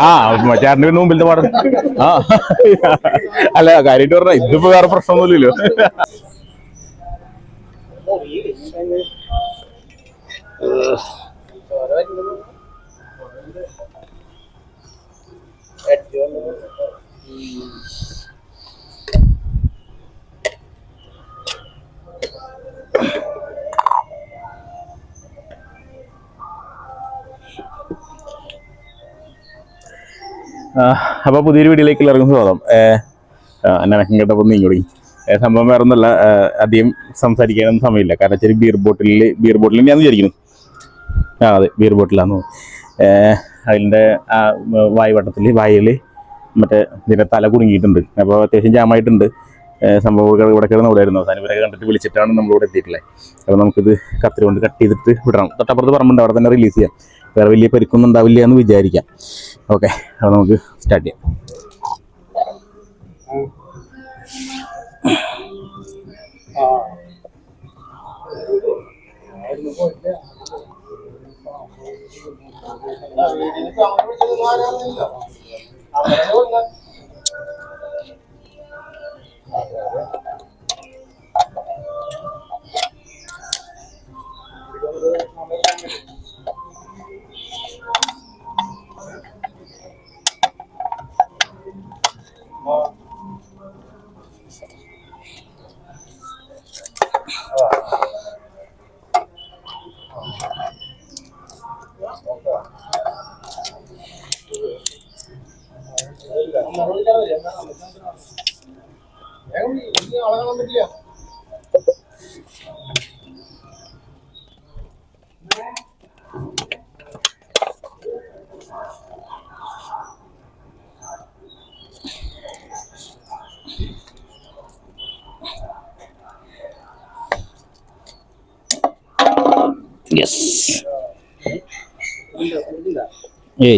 ആ ചേട്ടന്റെ മുമ്പിലത്തെ പാടം. ആ അല്ല കാര്യമായിട്ട് പറഞ്ഞ ഇതിപ്പോ വേറെ പ്രശ്നമൊന്നുമില്ലല്ലോ. അപ്പൊ പുതിയൊരു വീഡിയോയിലേക്ക് ഇറങ്ങുന്ന സ്വാഗതം. എന്നെ കേട്ടപ്പോൾ നീങ്ങി സംഭവം വേറെ ഒന്നല്ല, അധികം സംസാരിക്കാനൊന്നും സമയമില്ല. കാരണം വെച്ചാൽ ബിയർ ബോട്ടിൽ ഞാൻ വിചാരിക്കുന്നു. അതെ, ബിയർ ബോട്ടിലാന്ന്. അതിൻ്റെ ആ വായിൽ മറ്റേ ഇതിൻ്റെ തല കുടുങ്ങിയിട്ടുണ്ട്. അപ്പോൾ അത്യാവശ്യം ജാമായിട്ടുണ്ട്. സംഭവം ഇവിടെ കിടന്ന് ഓടായിരുന്നു. അവസാനം ഇവരെ കണ്ടിട്ട് വിളിച്ചിട്ടാണ് നമ്മളിവിടെ എത്തിയിട്ടില്ലേ. അപ്പോൾ നമുക്കിത് കത്തിരി കൊണ്ട് കട്ട് ചെയ്തിട്ട് വിടണം. തൊട്ടപ്പുറത്ത് പറമ്പുണ്ട്, അവിടെ തന്നെ റിലീസ് ചെയ്യാം. വേറെ വലിയ പരിക്കൊന്നും ഉണ്ടാവില്ല എന്ന് വിചാരിക്കാം. ഓക്കെ, അപ്പോൾ നമുക്ക് സ്റ്റാർട്ട് ചെയ്യാം.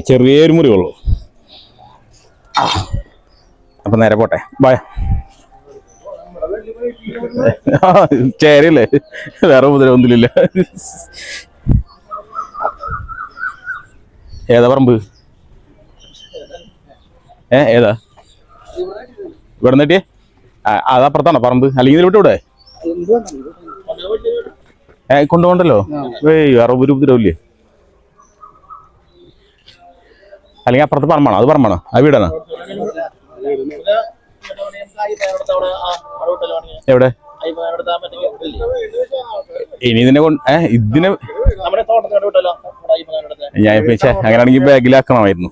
ചെറിയൊരു മുറിവുള്ളൂ. അപ്പൊ നേരെ പോട്ടെ. ബൈ. ചേരല്ലേ, വേറെ ഉപദ്രവൊന്നുമില്ല. ഏതാ പറമ്പ്? ഏതാ ഇവിടെ നിന്നിട്ടേ? അതപ്പുറത്താണോ പറമ്പ്? അല്ലെങ്കിൽ വിട്ടൂടെ? കൊണ്ടുപോകണ്ടല്ലോ. വേറെ ഒരു ഉപദ്രവമില്ലേ? അല്ലെങ്കിൽ അപ്പുറത്ത് പറമ്പാണോ? അത് പറമ്പാണോ? ആ വീടാണോ? എവിടെ? ഇനി ഇതിനെ ഇതിനെ ഞാൻ അങ്ങനെയാണെങ്കിൽ ബാഗിലാക്കണമായിരുന്നു.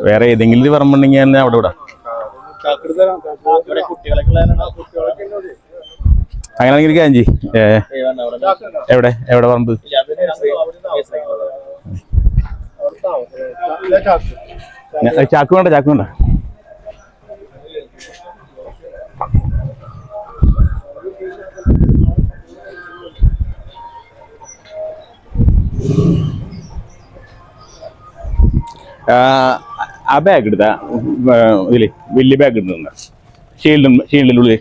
വേറെ ഏതെങ്കിലും ഒരു പറമ്പുണ്ടെങ്കിൽ ഞാൻ അവിടെ വിടാം. അങ്ങനെയാണെങ്കിൽ കാഞ്ചി എവിടെ എവിടെ പറമ്പ്? ചാക്ക് വേണ്ട, ചാക്ക് വേണ്ട. ആ ബാഗ് എടുത്താ ഇതില് വലിയ ബാഗ് എടുത്ത ഷീൽഡിനുള്ളിൽ.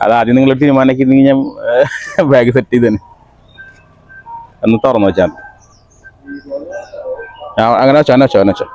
അതാദ്യം നിങ്ങൾ തീരുമാനിക്കുന്നെങ്കിൽ ഞാൻ ബാഗ് സെറ്റ് ചെയ്തേനെ. ഒന്ന് തുറന്നു വെച്ചാൽ അങ്ങനെ വെച്ചോ.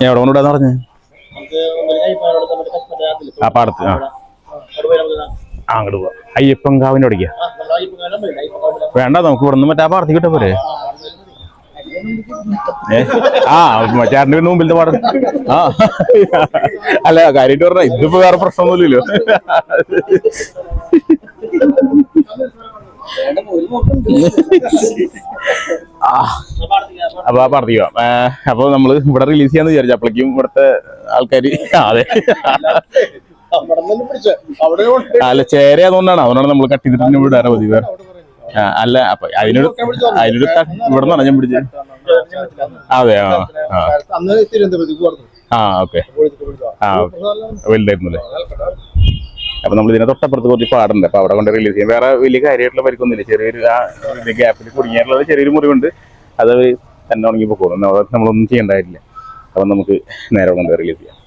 എവിടെ കൊണ്ടുവിടാന്ന് പറഞ്ഞേ? ആ പാടത്ത്. അങ്ങോട്ട് പോവാ. അയ്യപ്പൻകാവിന്റെ അവിടേക്കാ? വേണ്ട, നമുക്ക് ഇവിടെ നിന്ന് മറ്റേ ആ പാടത്തേക്ക് കിട്ടാ പോരെ? ചേട്ടന്റെ മുമ്പിലത്തെ പാടം. ആ അല്ല കാര്യമായിട്ട് പറഞ്ഞ ഇതിപ്പോ വേറെ പ്രശ്നമൊന്നുമില്ലല്ലോ. അപ്പൊ ആ പാടത്തേക്ക് പോവാം. അപ്പൊ നമ്മള് ഇവിടെ റിലീസ് ചെയ്യാന്ന് വിചാരിച്ചു. അപ്പോഴേക്കും ഇവിടുത്തെ ആൾക്കാര് അതെ അല്ല ചേര അതുകൊണ്ടാണ് നമ്മൾ കട്ട് ചെയ്തിട്ട് വിടാറ് പതിവ്. അല്ല അപ്പൊ അതിനൊരു ഇവിടെ നിന്നാണ് ഞാൻ പിടിച്ചത്. അതെ അന്ന് തിരുവനന്തപുരത്തേക്ക് പറഞ്ഞു. ഓക്കെ. വലുതായിരുന്നല്ലേ. അപ്പൊ നമ്മൾ ഇതിനെ തൊട്ടപ്പുറത്ത് കുറച്ച് പാടുണ്ട്. അപ്പൊ അവിടെ കൊണ്ട് റിലീസ് ചെയ്യാം. വേറെ വലിയ കാര്യമായിട്ടുള്ള പരിക്കൊന്നുമില്ല. ചെറിയൊരു ഗ്യാപ്പിൽ കുടുങ്ങിയായിട്ടുള്ള ചെറിയൊരു മുറിവുണ്ട്. അത് തന്നെ ഉണങ്ങി പോയിക്കോളും. നമ്മളൊന്നും ചെയ്യേണ്ടതായിട്ടില്ല. അപ്പൊ നമുക്ക് നേരെ കൊണ്ട് റിലീസ് ചെയ്യാം.